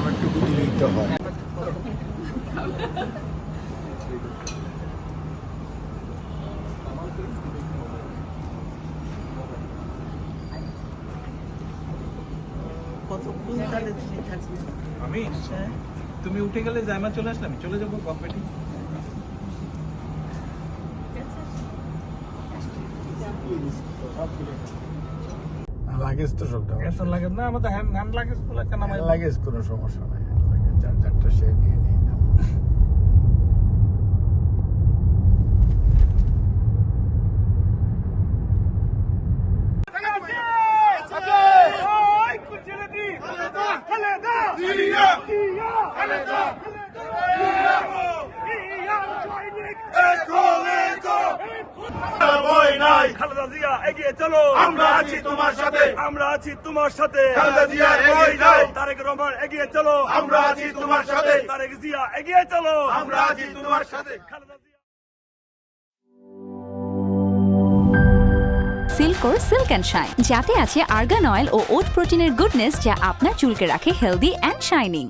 নামেরটুকু দিলেই তো হয়। আমি তুমি উঠে গেলে জায়মা চলে আসলাম, চলে যাবো কম্পিটি। লাগেজ তো সব এত লাগে না, আমাদের হ্যান্ড লাগেজ বলে কেন আমার লাগেজ কোনো সমস্যা নাই, চার্জারটা সে নিয়ে নিই না। খালেদা জিয়া এগিয়ে চলো, আমরা আছি তোমার সাথে, আমরা আছি তোমার সাথে। খালেদা জিয়া এগিয়ে যাও, তারেক রহমান এগিয়ে চলো, আমরা আছি তোমার সাথে, তারেক জিয়া এগিয়ে চলো, আমরা আছি তোমার সাথে। খালেদা জিয়া। সিল্কোর সিল্ক অ্যান্ড শাইন, যাতে আছে আর্গান অয়েল ও ওট প্রোটিনের গুডনেস, যা আপনার চুলকে রাখে হেলদি অ্যান্ড শাইনিং।